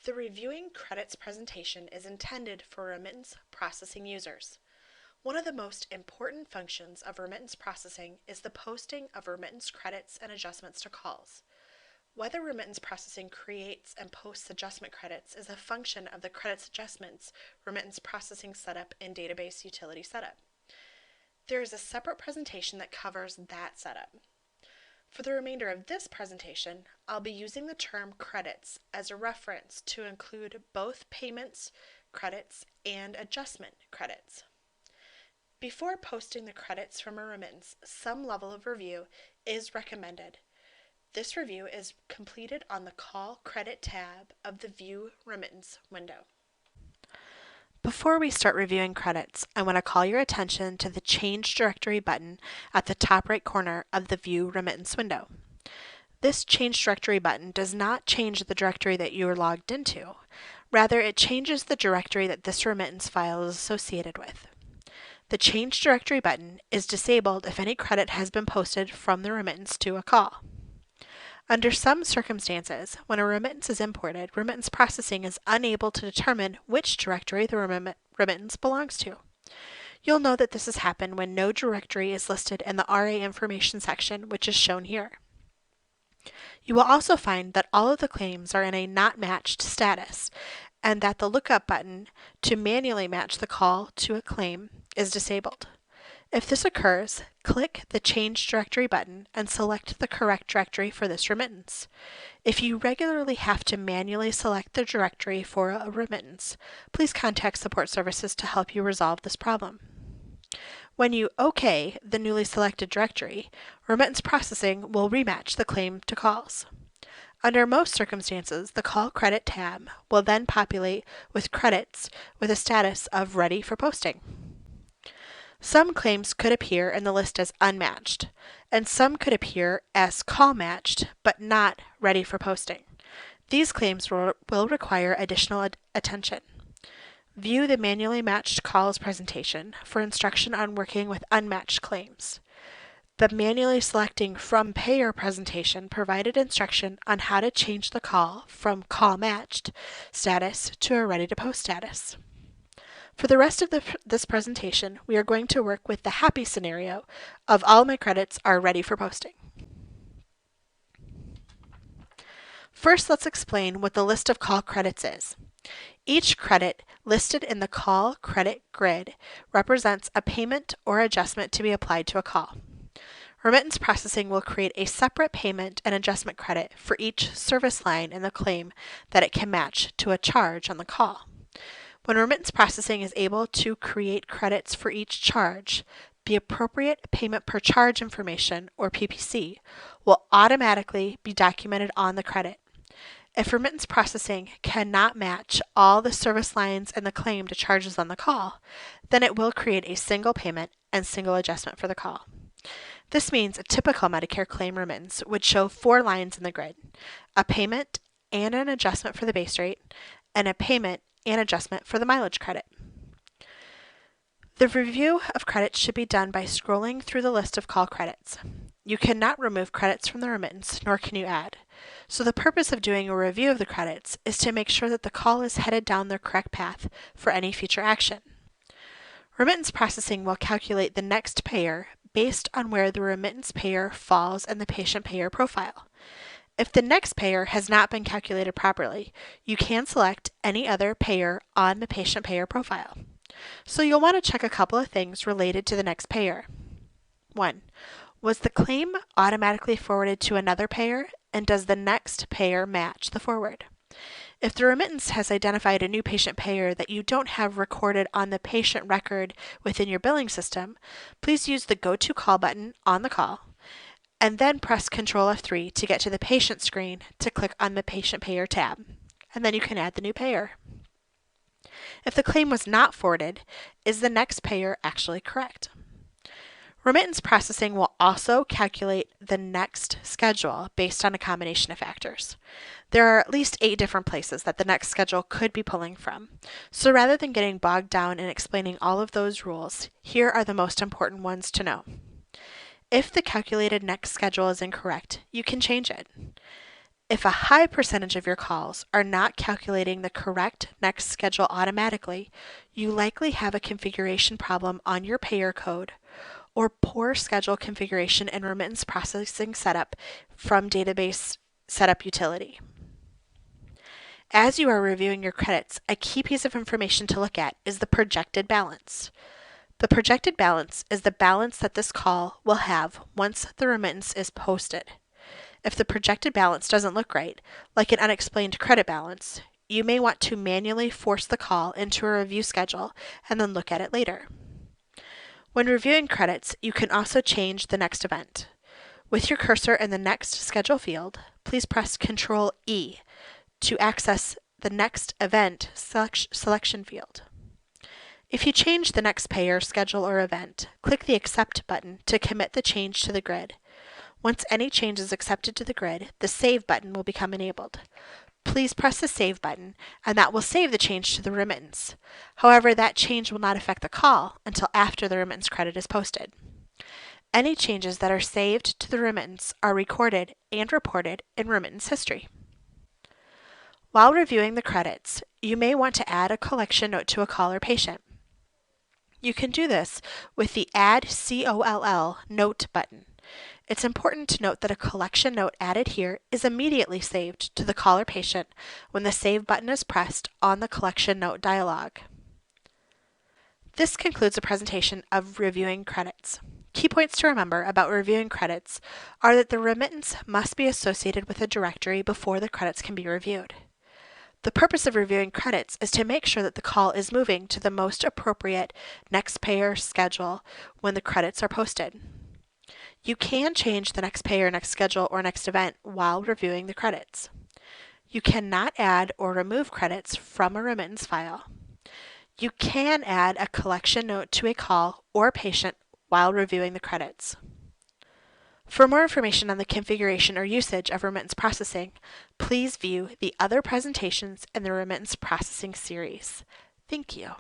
The Reviewing Credits presentation is intended for remittance processing users. One of the most important functions of remittance processing is the posting of remittance credits and adjustments to calls. Whether remittance processing creates and posts adjustment credits is a function of the credits adjustments remittance processing setup and database utility setup. There is a separate presentation that covers that setup. For the remainder of this presentation, I'll be using the term credits as a reference to include both payments credits and adjustment credits. Before posting the credits from a remittance, some level of review is recommended. This review is completed on the Call Credit tab of the View Remittance window. Before we start reviewing credits, I want to call your attention to the Change Directory button at the top right corner of the View Remittance window. This Change Directory button does not change the directory that you are logged into. Rather, it changes the directory that this remittance file is associated with. The Change Directory button is disabled if any credit has been posted from the remittance to a call. Under some circumstances, when a remittance is imported, remittance processing is unable to determine which directory the remittance belongs to. You'll know that this has happened when no directory is listed in the RA information section, which is shown here. You will also find that all of the claims are in a not matched status, and that the lookup button to manually match the call to a claim is disabled. If this occurs, click the Change Directory button and select the correct directory for this remittance. If you regularly have to manually select the directory for a remittance, please contact support services to help you resolve this problem. When you OK the newly selected directory, remittance processing will rematch the claim to calls. Under most circumstances, the Call Credit tab will then populate with credits with a status of Ready for Posting. Some claims could appear in the list as unmatched, and some could appear as call matched but not ready for posting. These claims will require additional attention. View the Manually Matched Calls presentation for instruction on working with unmatched claims. The Manually Selecting from Payer presentation provided instruction on how to change the call from call matched status to a ready to post status. For the rest of this presentation, we are going to work with the happy scenario of all my credits are ready for posting. First, let's explain what the list of call credits is. Each credit listed in the Call Credit Grid represents a payment or adjustment to be applied to a call. Remittance processing will create a separate payment and adjustment credit for each service line in the claim that it can match to a charge on the call. When remittance processing is able to create credits for each charge, the appropriate payment per charge information, or PPC, will automatically be documented on the credit. If remittance processing cannot match all the service lines in the claim to charges on the call, then it will create a single payment and single adjustment for the call. This means a typical Medicare claim remittance would show 4 lines in the grid: a payment and an adjustment for the base rate, and a payment and adjustment for the mileage credit. The review of credits should be done by scrolling through the list of call credits. You cannot remove credits from the remittance, nor can you add. So the purpose of doing a review of the credits is to make sure that the call is headed down the correct path for any future action. Remittance processing will calculate the next payer based on where the remittance payer falls in the patient payer profile. If the next payer has not been calculated properly, you can select any other payer on the patient payer profile. So you'll want to check a couple of things related to the next payer. 1. Was the claim automatically forwarded to another payer, and does the next payer match the forward? If the remittance has identified a new patient payer that you don't have recorded on the patient record within your billing system, please use the Go to Call button on the call, and then press Ctrl F3 to get to the patient screen to click on the Patient Payer tab, and then you can add the new payer. If the claim was not forwarded, is the next payer actually correct? Remittance processing will also calculate the next schedule based on a combination of factors. There are at least 8 different places that the next schedule could be pulling from. So rather than getting bogged down in explaining all of those rules, here are the most important ones to know. If the calculated next schedule is incorrect, you can change it. If a high percentage of your calls are not calculating the correct next schedule automatically, you likely have a configuration problem on your payer code or poor schedule configuration and remittance processing setup from database setup utility. As you are reviewing your credits, a key piece of information to look at is the projected balance. The projected balance is the balance that this call will have once the remittance is posted. If the projected balance doesn't look right, like an unexplained credit balance, you may want to manually force the call into a review schedule and then look at it later. When reviewing credits, you can also change the next event. With your cursor in the next schedule field, please press Ctrl E to access the next event selection field. If you change the next payer, schedule, or event, click the Accept button to commit the change to the grid. Once any change is accepted to the grid, the Save button will become enabled. Please press the Save button, and that will save the change to the remittance. However, that change will not affect the call until after the remittance credit is posted. Any changes that are saved to the remittance are recorded and reported in remittance history. While reviewing the credits, you may want to add a collection note to a call or patient. You can do this with the Add COLL Note button. It's important to note that a collection note added here is immediately saved to the call or patient when the Save button is pressed on the collection note dialog. This concludes a presentation of reviewing credits. Key points to remember about reviewing credits are that the remittance must be associated with a directory before the credits can be reviewed. The purpose of reviewing credits is to make sure that the call is moving to the most appropriate next payer schedule when the credits are posted. You can change the next payer, next schedule, or next event while reviewing the credits. You cannot add or remove credits from a remittance file. You can add a collection note to a call or patient while reviewing the credits. For more information on the configuration or usage of remittance processing, please view the other presentations in the Remittance Processing series. Thank you.